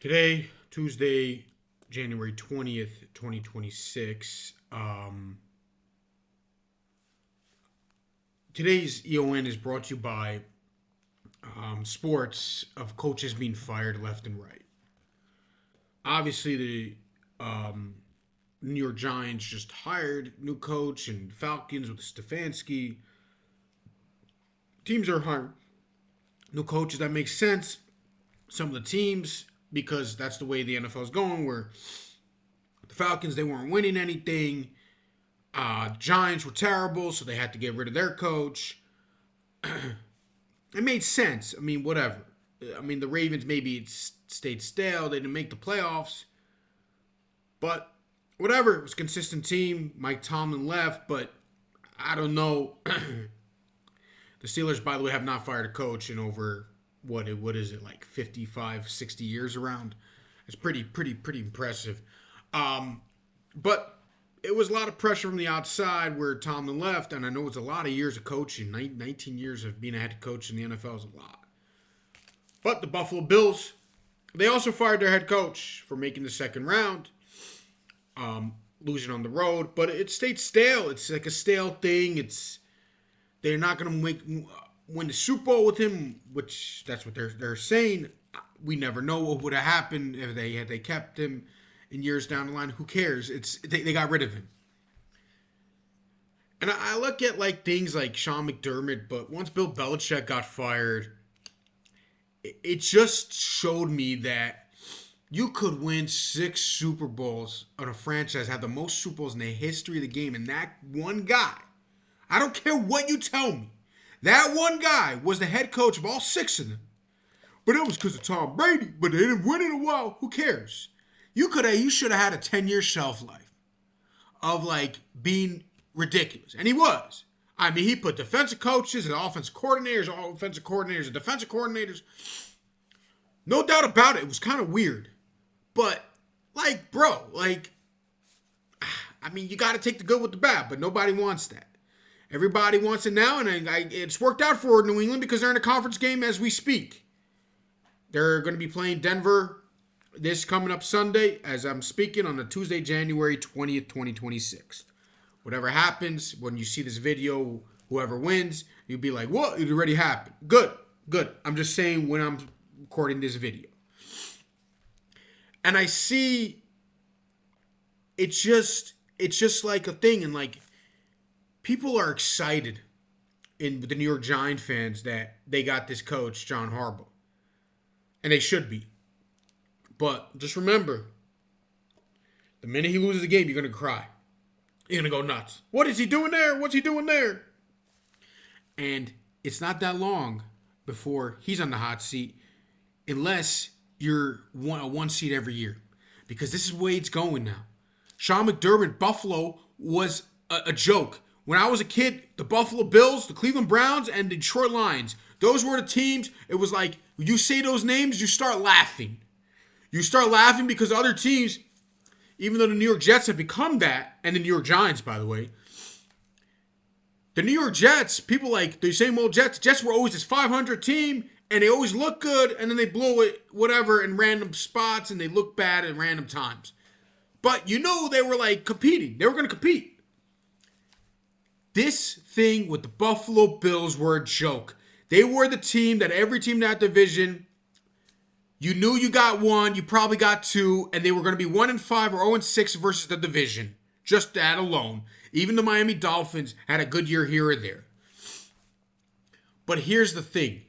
Today, Tuesday, January 20th, 2026. Today's EON is brought to you by sports of coaches being fired left and right. Obviously, the New York Giants just hired new coach, and Falcons with Stefanski. Teams are hiring new coaches. That makes sense. Some of the teams, because that's the way the NFL is going, where the Falcons, they weren't winning anything. Giants were terrible, so they had to get rid of their coach. It made sense. I mean, whatever. I mean, the Ravens, maybe it stayed stale. They didn't make the playoffs. But whatever. It was a consistent team. Mike Tomlin left, but I don't know. The Steelers, by the way, have not fired a coach in over, what is it, like 55, 60 years around. It's pretty impressive. But it was a lot of pressure from the outside where Tomlin left, and I know it's a lot of years of coaching. 19 years of being a head coach in the NFL is a lot. But the Buffalo Bills, they also fired their head coach for making the second round, losing on the road. But it stayed stale. It's like a stale thing. They're not going to win the Super Bowl with him, which that's what they're saying. We never know what would have happened if they kept him in years down the line. Who cares? They got rid of him. And I look at like things like Sean McDermott, but once Bill Belichick got fired, it just showed me that you could win 6 Super Bowls on a franchise, have the most Super Bowls in the history of the game, and that one guy, I don't care what you tell me, that one guy was the head coach of all 6 of them. But it was because of Tom Brady, but they didn't win in a while. Who cares? You should have had a 10-year shelf life of like being ridiculous. And he was. I mean, he put defensive coaches and offensive coordinators, and defensive coordinators. No doubt about it. It was kind of weird. But, like, bro, like, I mean, you got to take the good with the bad, but nobody wants that. Everybody wants it now, and it's worked out for New England because they're in a conference game as we speak. They're going to be playing Denver this coming up Sunday as I'm speaking on a Tuesday, January 20th, 2026. Whatever happens, when you see this video, whoever wins, you'll be like, what? It already happened. Good. I'm just saying when I'm recording this video. And I see it's just like a thing, and like people are excited in the New York Giant fans that they got this coach, John Harbaugh. And they should be. But just remember, the minute he loses the game, you're going to cry. You're going to go nuts. What is he doing there? What's he doing there? And it's not that long before he's on the hot seat unless you're a 1 seed every year. Because this is the way it's going now. Sean McDermott, Buffalo, was a joke. When I was a kid, the Buffalo Bills, the Cleveland Browns, and the Detroit Lions, those were the teams. It was like, when you say those names, you start laughing. You start laughing because other teams, even though the New York Jets have become that, and the New York Giants, by the way, the New York Jets, people like the same old Jets. Jets were always this 500 team, and they always look good, and then they blow it, whatever, in random spots, and they look bad at random times. But you know they were like competing. They were going to compete. This thing with the Buffalo Bills were a joke. They were the team that every team in that division, you knew you got 1, you probably got 2, and they were going to be 1-5 or 0-6 versus the division. Just that alone. Even the Miami Dolphins had a good year here or there. But here's the thing.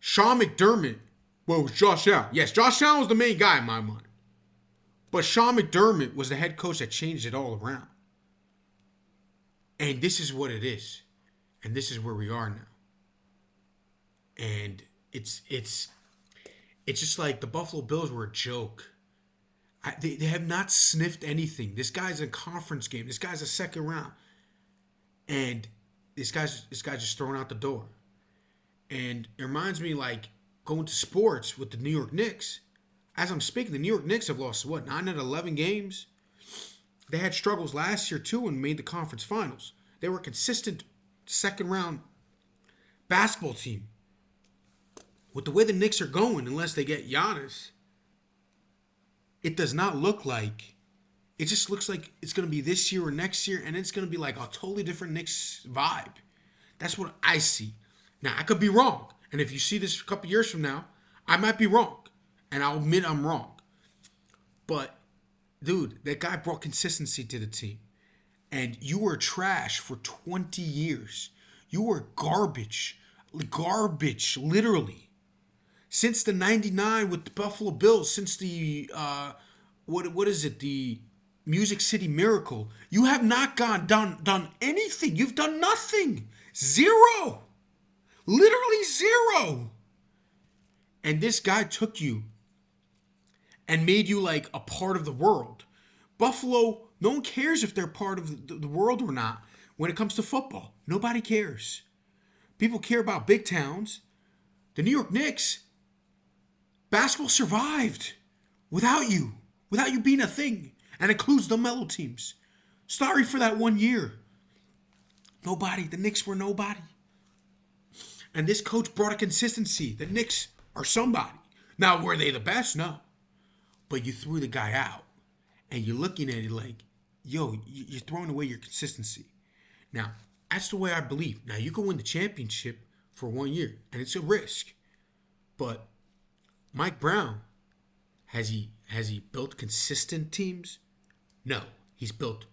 Sean McDermott, well, it was Josh Allen. Yes, Josh Allen was the main guy in my mind. But Sean McDermott was the head coach that changed it all around. And this is what it is. And this is where we are now. And it's just like the Buffalo Bills were a joke. They have not sniffed anything. This guy's in a conference game. This guy's a second round. And this guy's just thrown out the door. And it reminds me like going to sports with the New York Knicks. As I'm speaking, the New York Knicks have lost, 9 out of 11 games? They had struggles last year, too, and made the conference finals. They were a consistent second-round basketball team. With the way the Knicks are going, unless they get Giannis, it does not look like, it just looks like it's going to be this year or next year, and it's going to be like a totally different Knicks vibe. That's what I see. Now, I could be wrong. And if you see this a couple years from now, I might be wrong. And I'll admit I'm wrong. But, dude, that guy brought consistency to the team. And you were trash for 20 years. You were garbage. Garbage, literally. Since the 99 with the Buffalo Bills, since the, what is it, the Music City Miracle, you have not done anything. You've done nothing. Zero. Literally zero. And this guy took you and made you like a part of the world. Buffalo, no one cares if they're part of the world or not when it comes to football. Nobody cares. People care about big towns. The New York Knicks, basketball survived without you being a thing, and includes the mellow teams. Sorry for that 1 year. Nobody. The Knicks were nobody. And this coach brought a consistency. The Knicks are somebody. Now, were they the best? No. But you threw the guy out. And you're looking at it like, yo, you're throwing away your consistency. Now, that's the way I believe. Now, you can win the championship for 1 year, and it's a risk. But Mike Brown, has he built consistent teams? No. He's built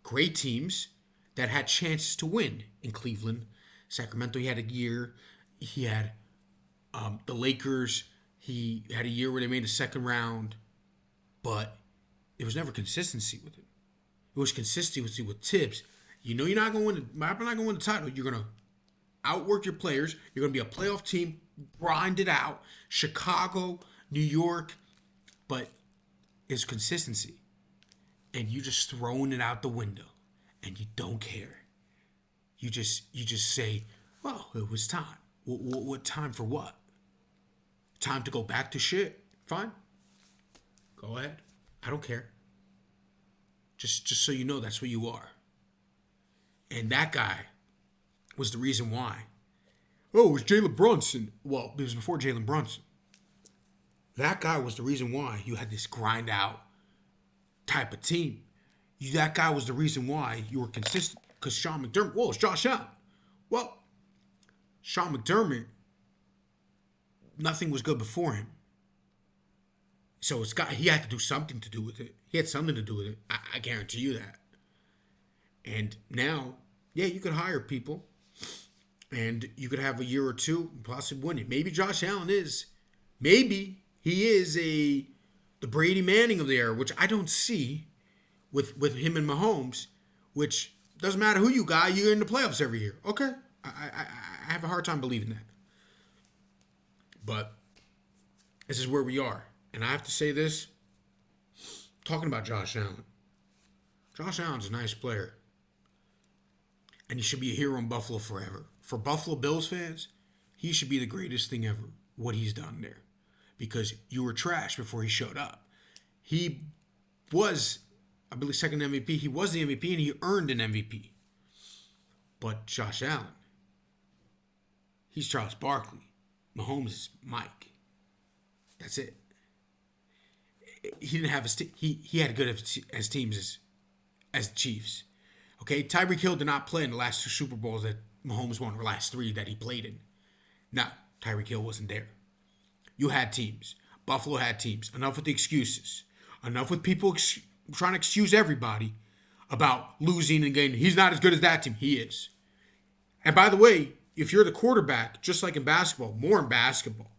great teams that had chances to win in Cleveland. Sacramento, he had a year. He had the Lakers. He had a year where they made the second round. But it was never consistency with it. It was consistency with Tibbs. You know you're not going to win. Not going to win the title. You're going to outwork your players. You're going to be a playoff team. Grind it out. Chicago, New York. But it's consistency. And you're just throwing it out the window. And you don't care. You just say, well, it was time. What time for what? Time to go back to shit? Fine. Go ahead. I don't care. Just so you know, that's what you are. And that guy was the reason why. Oh, it was Jalen Brunson. Well, it was before Jalen Brunson. That guy was the reason why you had this grind out type of team. That guy was the reason why you were consistent. Because Sean McDermott, whoa, it's Josh Allen. Well, Sean McDermott, nothing was good before him. So he had to do something to do with it. He had something to do with it. I guarantee you that. And now, yeah, you could hire people. And you could have a year or two and possibly win it. Maybe Josh Allen is. Maybe he is the Brady Manning of the era, which I don't see with him and Mahomes, which doesn't matter who you got, you're in the playoffs every year. Okay. I have a hard time believing that. But this is where we are. And I have to say this, talking about Josh Allen. Josh Allen's a nice player. And he should be a hero in Buffalo forever. For Buffalo Bills fans, he should be the greatest thing ever, what he's done there. Because you were trash before he showed up. He was, I believe, second MVP. He was the MVP and he earned an MVP. But Josh Allen, he's Charles Barkley. Mahomes is Mike. That's it. He didn't have he had good as teams as the Chiefs. Okay, Tyreek Hill did not play in the last two Super Bowls that Mahomes won, or last three that he played in. No, Tyreek Hill wasn't there. You had teams. Buffalo had teams. Enough with the excuses. Enough with people trying to excuse everybody about losing and getting. He's not as good as that team. He is. And by the way, if you're the quarterback, just like in basketball, more in basketball,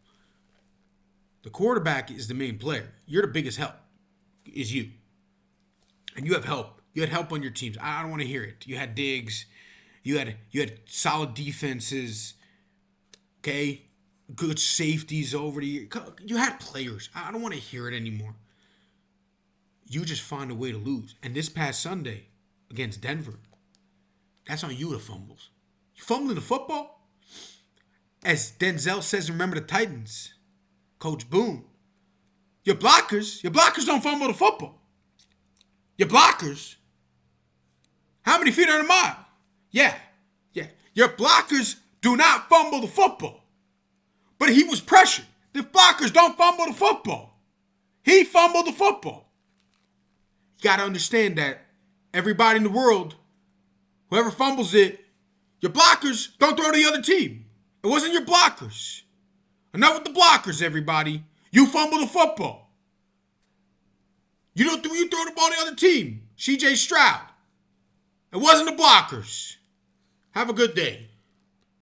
the quarterback is the main player. You're the biggest help, is you. And you have help. You had help on your teams. I don't want to hear it. You had Diggs. You had solid defenses. Okay? Good safeties over the year. You had players. I don't want to hear it anymore. You just find a way to lose. And this past Sunday against Denver, that's on you, the fumbles. You fumbling the football? As Denzel says, remember the Titans. Coach Boone. Your blockers don't fumble the football. Your blockers. How many feet are in a mile? Yeah. Your blockers do not fumble the football. But he was pressured. The blockers don't fumble the football. He fumbled the football. You got to understand that everybody in the world, whoever fumbles it, your blockers don't throw to the other team. It wasn't your blockers. Enough with the blockers, everybody. You fumble the football. You throw the ball to the other team. CJ Stroud. It wasn't the blockers. Have a good day.